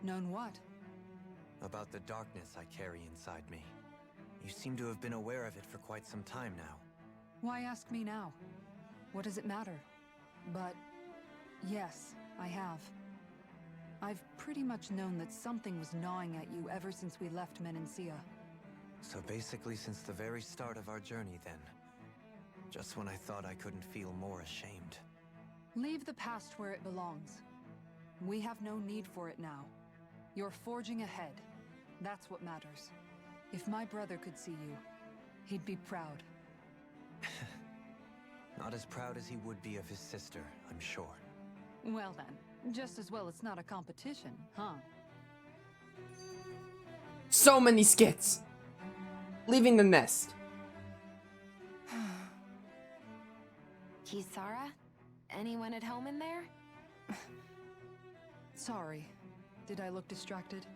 Known what? About the darkness I carry inside me. You seem to have been aware of it for quite some time now. Why ask me now? What does it matter? But yes, I have. I've pretty much known that something was gnawing at you ever since we left Menancia. So basically since the very start of our journey then. Just when I thought I couldn't feel more ashamed. Leave the past where it belongs. We have no need for it now. You're forging ahead. That's what matters. If my brother could see you, he'd be proud. Not as proud as he would be of his sister, I'm sure. Well then, just as well it's not a competition, huh? So many skits! Leaving the nest. Kisara? Anyone at home in there? Sorry. Did I look distracted?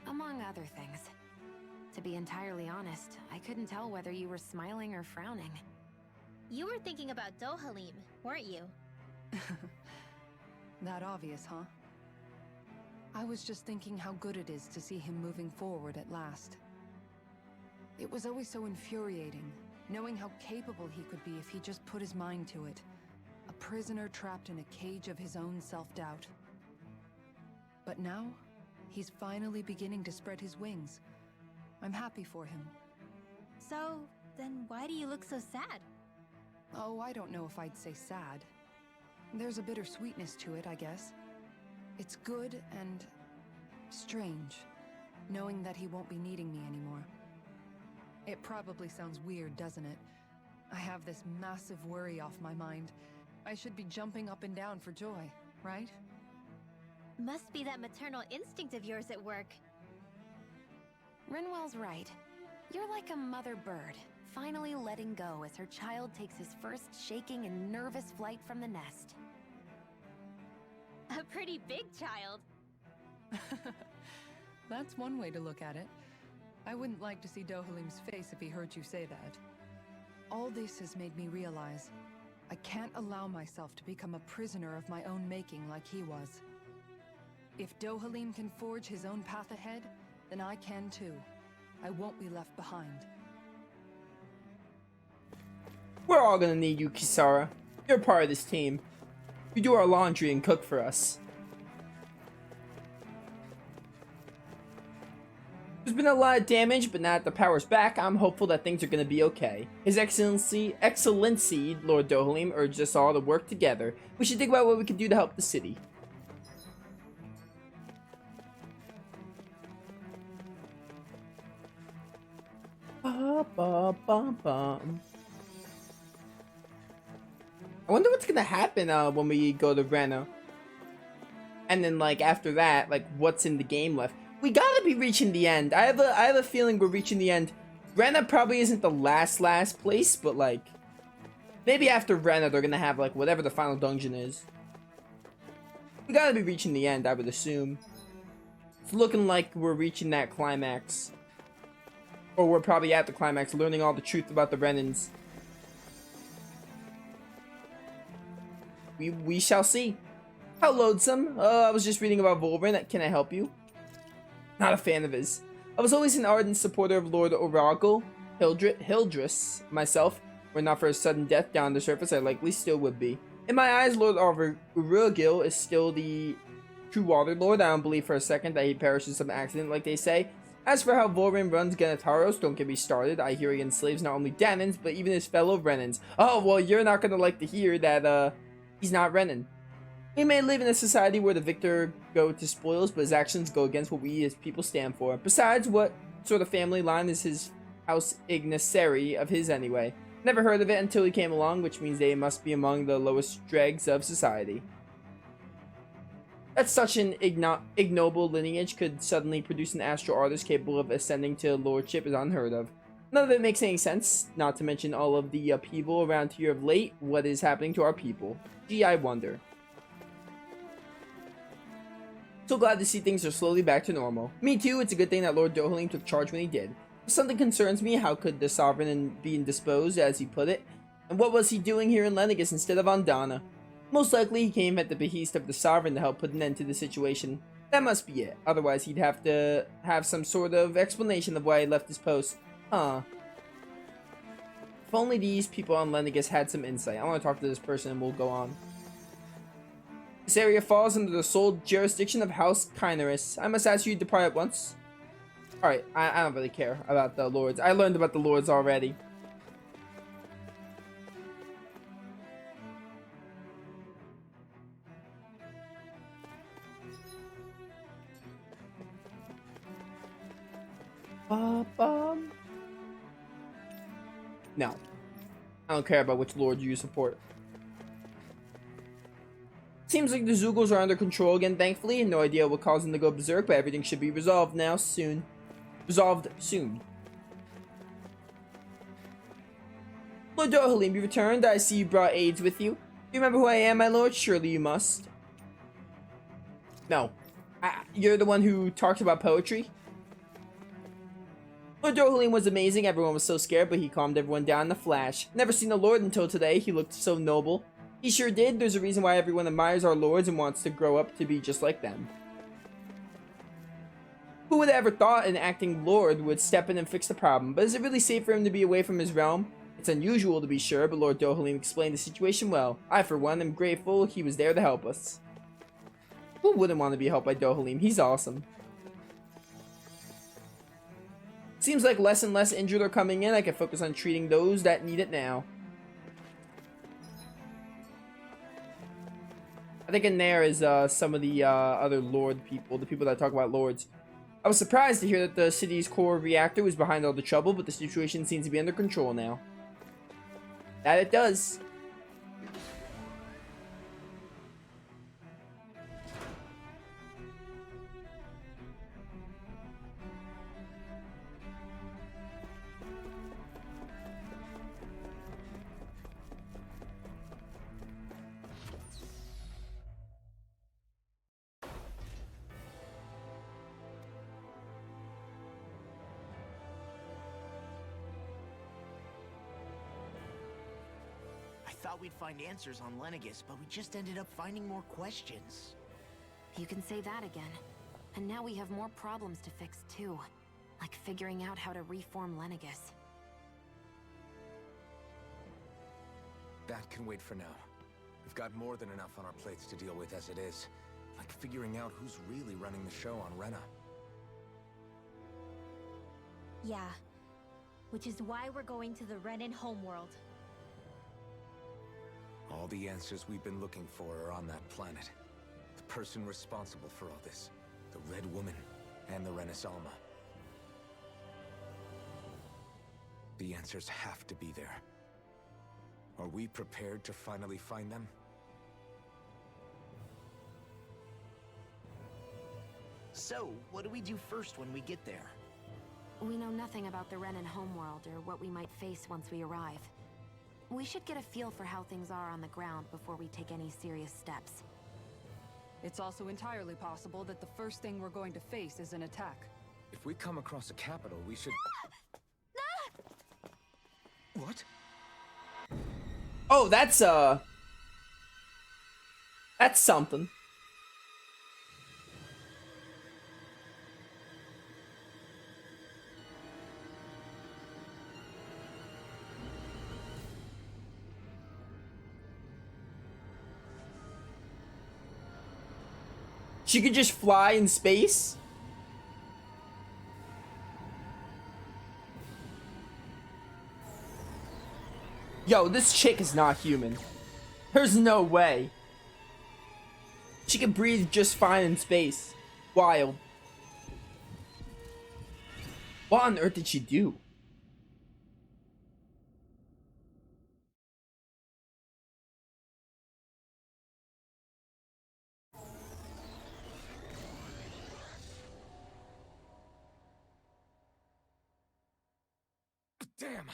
Among other things. To be entirely honest, I couldn't tell whether you were smiling or frowning. You were thinking about Dohalim, weren't you? That obvious, huh? I was just thinking how good it is to see him moving forward at last. It was always so infuriating, knowing how capable he could be if he just put his mind to it. A prisoner trapped in a cage of his own self-doubt. But now, he's finally beginning to spread his wings. I'm happy for him. So, then why do you look so sad? Oh, I don't know if I'd say sad. There's a bittersweetness to it, I guess. It's good and strange, knowing that he won't be needing me anymore. It probably sounds weird, doesn't it? I have this massive worry off my mind. I should be jumping up and down for joy, right? Must be that maternal instinct of yours at work. Rinwell's right. You're like a mother bird, finally letting go as her child takes his first shaking and nervous flight from the nest. A pretty big child. That's one way to look at it. I wouldn't like to see Dohalim's face if he heard you say that. All this has made me realize I can't allow myself to become a prisoner of my own making like he was. If Dohalim can forge his own path ahead, then I can too. I won't be left behind. We're all gonna need you, Kisara. You're part of this team. You do our laundry and cook for us. There's been a lot of damage, but now that the power's back, I'm hopeful that things are gonna be okay. His Excellency, Lord Dohalim urged us all to work together. We should think about what we can do to help the city. Ba, ba, ba, ba. I wonder what's gonna happen when we go to Rena. And then, like, after that, like, what's in the game left? We gotta be reaching the end. I have a feeling we're reaching the end. Rena probably isn't the last place, but, like, maybe after Rena they're gonna have, like, whatever the final dungeon is. We gotta be reaching the end, I would assume. It's looking like we're reaching that climax. Or we're probably at the climax, learning all the truth about the Renans. We shall see. How loathsome. I was just reading about Volrin. Can I help you? Not a fan of his. I was always an ardent supporter of Lord Oracle. Hildress, myself, were not for his sudden death down the surface, I likely still would be. In my eyes, Lord Urugil is still the true Water Lord. I don't believe for a second that he perished in some accident like they say. As for how Volrin runs Ganataros, don't get me started. I hear he enslaves not only Danans, but even his fellow Renans. Oh, well, you're not gonna like to hear that, he's not Renan. He may live in a society where the victor go to spoils, but his actions go against what we as people stand for. Besides, what sort of family line is his house Ignaceri of his anyway? Never heard of it until he came along, which means they must be among the lowest dregs of society. That such an ignoble lineage could suddenly produce an astral artist capable of ascending to lordship is unheard of. None of it makes any sense, not to mention all of the upheaval around here of late. What is happening to our people? Gee, I wonder. So glad to see things are slowly back to normal. Me too, it's a good thing that Lord Dohalim took charge when he did. If something concerns me, how could the Sovereign be indisposed, as he put it? And what was he doing here in Lenegis instead of on Dana? Most likely he came at the behest of the Sovereign to help put an end to the situation. That must be it. Otherwise, he'd have to have some sort of explanation of why he left his post. Huh. If only these people on Lenegus had some insight. I want to talk to this person and we'll go on. This area falls under the sole jurisdiction of House Kynaris. I must ask you to depart at once. Alright, I don't really care about the lords. I learned about the lords already. No. I don't care about which lord you support. Seems like the Zugos are under control again, thankfully. No idea what caused them to go berserk, but everything should be resolved now soon. Resolved soon. Lord Dohalim, you returned. I see you brought aides with you. Do you remember who I am, my lord? Surely you must. No. You're the one who talked about poetry? Lord Dohalim was amazing. Everyone was so scared, but he calmed everyone down in a flash. Never seen a lord until today. He looked so noble. He sure did. There's a reason why everyone admires our lords and wants to grow up to be just like them. Who would have ever thought an acting lord would step in and fix the problem? But is it really safe for him to be away from his realm? It's unusual to be sure, but Lord Dohalim explained the situation well. I, for one, am grateful he was there to help us. Who wouldn't want to be helped by Dohalim? He's awesome. Seems like less and less injured are coming in. I can focus on treating those that need it now. I think in there is some of the other lord people, the people that talk about lords. I was surprised to hear that the city's core reactor was behind all the trouble, but the situation seems to be under control now. That it does. Thought we'd find answers on Lenegus, but we just ended up finding more questions. You can say that again. And now we have more problems to fix too. Like figuring out how to reform Lenegus. That can wait for now. We've got more than enough on our plates to deal with as it is. Like figuring out who's really running the show on Rena. Yeah. Which is why we're going to the Renan homeworld. All the answers we've been looking for are on that planet. The person responsible for all this. The Red Woman and the Renaissance. The answers have to be there. Are we prepared to finally find them? So, what do we do first when we get there? We know nothing about the Renan homeworld or what we might face once we arrive. We should get a feel for how things are on the ground before we take any serious steps. It's also entirely possible that the first thing we're going to face is an attack. If we come across a capital, we should... What? Oh, that's something. She could just fly in space? Yo, this chick is not human. There's no way. She can breathe just fine in space. Wild. What on earth did she do? Damn!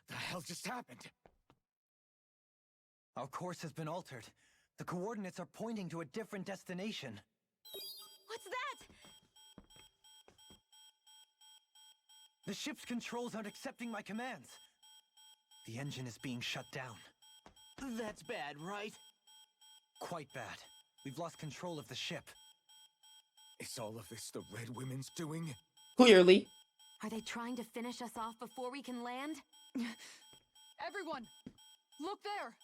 The hell just happened? Our course has been altered. The coordinates are pointing to a different destination. What's that? The ship's controls aren't accepting my commands. The engine is being shut down. That's bad, right? Quite bad. We've lost control of the ship. Is all of this the Red Women's doing? Clearly. Are they trying to finish us off before we can land? Everyone! Look there!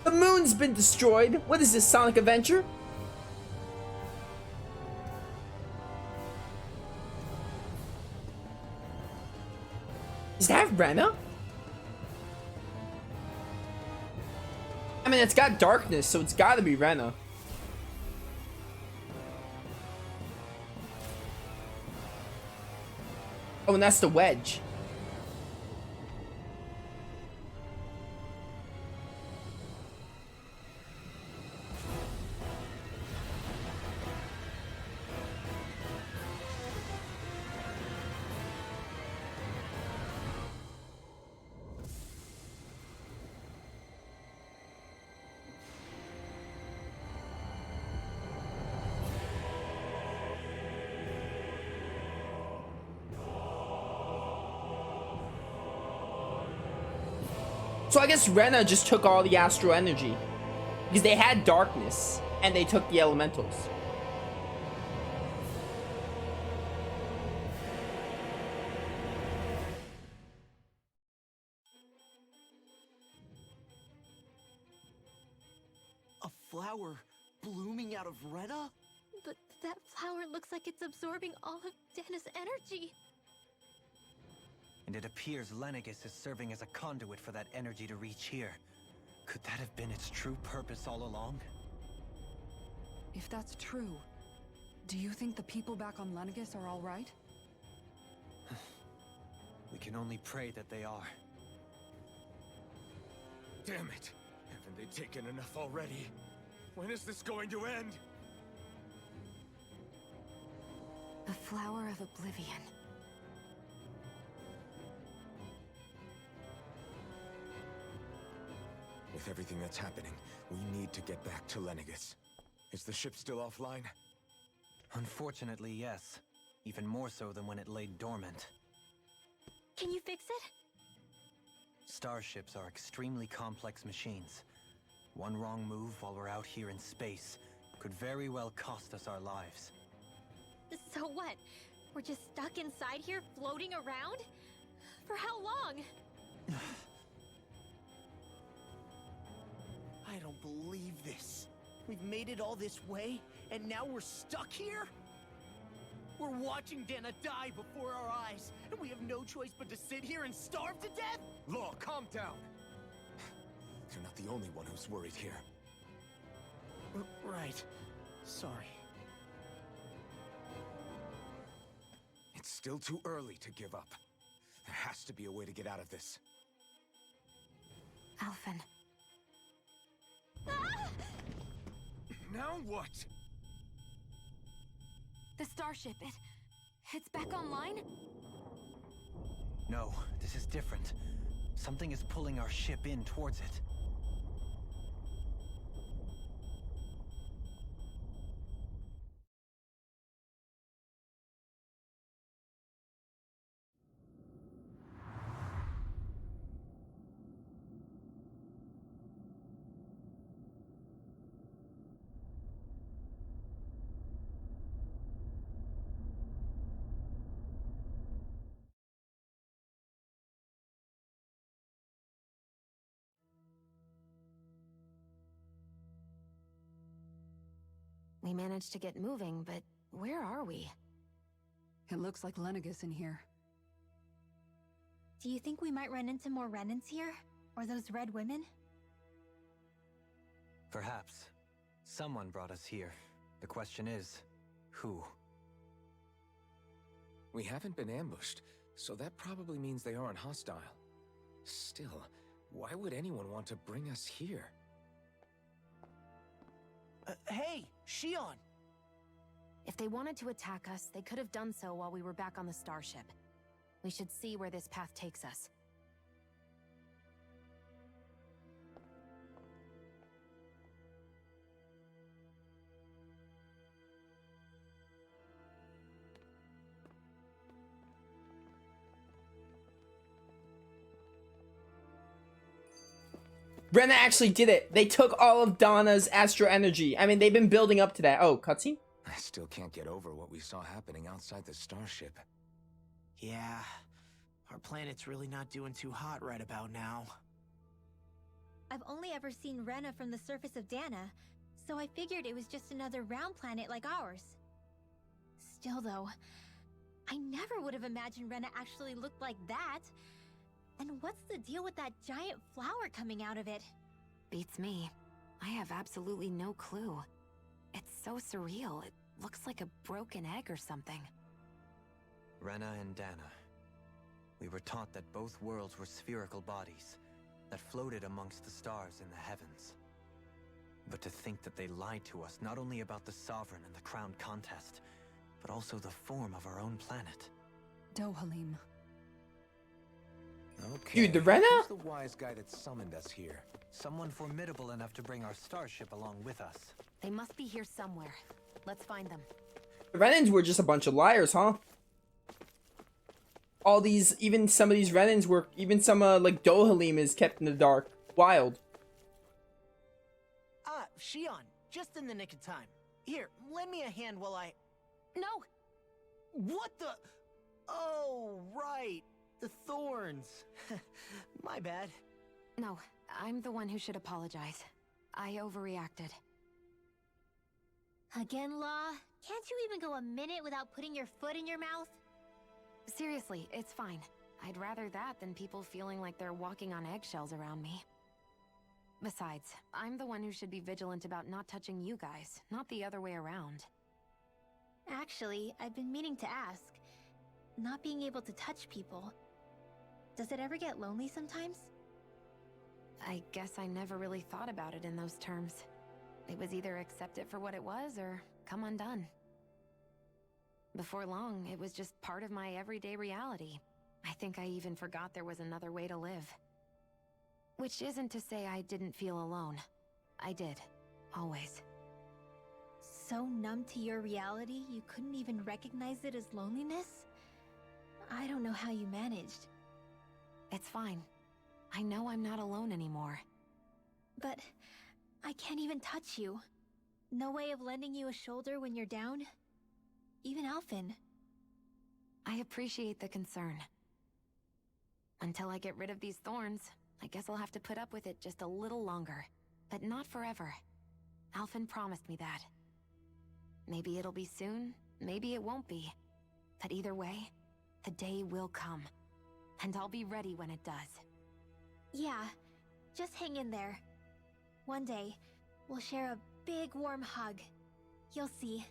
The moon's been destroyed. What is this, Sonic Adventure? Is that Rena? I mean, it's got darkness, so it's gotta be Rena. Oh, and that's the wedge. So I guess Rena just took all the astral energy. Because they had darkness, and they took the elementals. A flower blooming out of Rena? But that flower looks like it's absorbing all of Dana's energy. And it appears Lenegis is serving as a conduit for that energy to reach here. Could that have been its true purpose all along? If that's true, do you think the people back on Lenegis are all right? We can only pray that they are. Damn it! Haven't they taken enough already? When is this going to end? The Flower of Oblivion. With everything that's happening, we need to get back to Lenegis. Is the ship still offline? Unfortunately, yes. Even more so than when it lay dormant. Can you fix it? Starships are extremely complex machines. One wrong move while we're out here in space could very well cost us our lives. So what? We're just stuck inside here, floating around? For how long? I don't believe this. We've made it all this way, and now we're stuck here? We're watching Dana die before our eyes, and we have no choice but to sit here and starve to death? Law, calm down! You're not the only one who's worried here. Right. Sorry. It's still too early to give up. There has to be a way to get out of this. Alphen. Now what? The starship, it's back online? No, this is different. Something is pulling our ship in towards it. We managed to get moving, but where are we? It looks like Lenegis in here. Do you think we might run into more Renans here? Or those red women? Perhaps. Someone brought us here. The question is, who? We haven't been ambushed, so that probably means they aren't hostile. Still, why would anyone want to bring us here? Hey, Shion! If they wanted to attack us, they could have done so while we were back on the starship. We should see where this path takes us. Rena actually did it. They took all of Donna's astro energy. I mean, they've been building up to that. Oh, cutscene? I still can't get over what we saw happening outside the starship. Yeah, our planet's really not doing too hot right about now. I've only ever seen Rena from the surface of Dana, so I figured it was just another round planet like ours. Still though, I never would have imagined Rena actually looked like that. And what's the deal with that giant flower coming out of it? Beats me. I have absolutely no clue. It's so surreal. It looks like a broken egg or something. Rena and Dana. We were taught that both worlds were spherical bodies that floated amongst the stars in the heavens. But to think that they lied to us not only about the Sovereign and the Crown contest, but also the form of our own planet. Dohalim. Okay. Dude, the Rena? Who's the wise guy that summoned us here? Someone formidable enough to bring our starship along with us. They must be here somewhere. Let's find them. The Renans were just a bunch of liars, huh? All these, even some of these Renans were, even some, like, Dohalim is kept in the dark. Wild. Ah, Shion, just in the nick of time. Here, lend me a hand while I... No! What the... Oh, right. The thorns. My bad. No, I'm the one who should apologize. I overreacted. Again, Law? Can't you even go a minute without putting your foot in your mouth? Seriously, it's fine. I'd rather that than people feeling like they're walking on eggshells around me. Besides, I'm the one who should be vigilant about not touching you guys, not the other way around. Actually, I've been meaning to ask. Not being able to touch people, does it ever get lonely sometimes? I guess I never really thought about it in those terms. It was either accept it for what it was or come undone. Before long, it was just part of my everyday reality. I think I even forgot there was another way to live. Which isn't to say I didn't feel alone. I did. Always. So numb to your reality, you couldn't even recognize it as loneliness? I don't know how you managed. It's fine. I know I'm not alone anymore. But I can't even touch you. No way of lending you a shoulder when you're down? Even Alphen. I appreciate the concern. Until I get rid of these thorns, I guess I'll have to put up with it just a little longer. But not forever. Alphen promised me that. Maybe it'll be soon, maybe it won't be. But either way, the day will come. And I'll be ready when it does. Yeah, just hang in there. One day, we'll share a big warm hug. You'll see.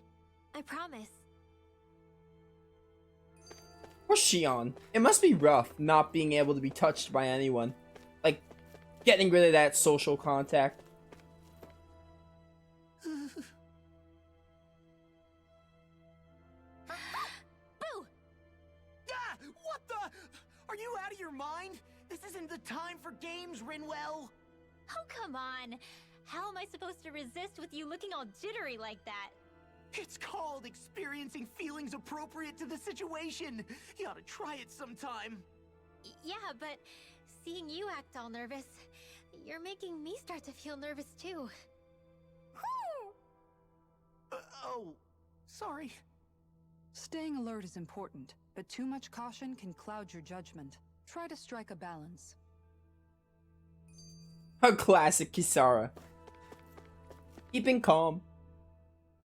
I promise. What's Shion? It must be rough not being able to be touched by anyone. Like, getting rid of that social contact. Boo! Ah, what the... Are you out of your mind? This isn't the time for games, Rinwell. Oh, come on. How am I supposed to resist with you looking all jittery like that? It's called experiencing feelings appropriate to the situation. You ought to try it sometime. Yeah, but seeing you act all nervous, you're making me start to feel nervous too. Oh, sorry. Staying alert is important, but too much caution can cloud your judgment. Try to strike a balance. A classic Kisara. Keeping calm.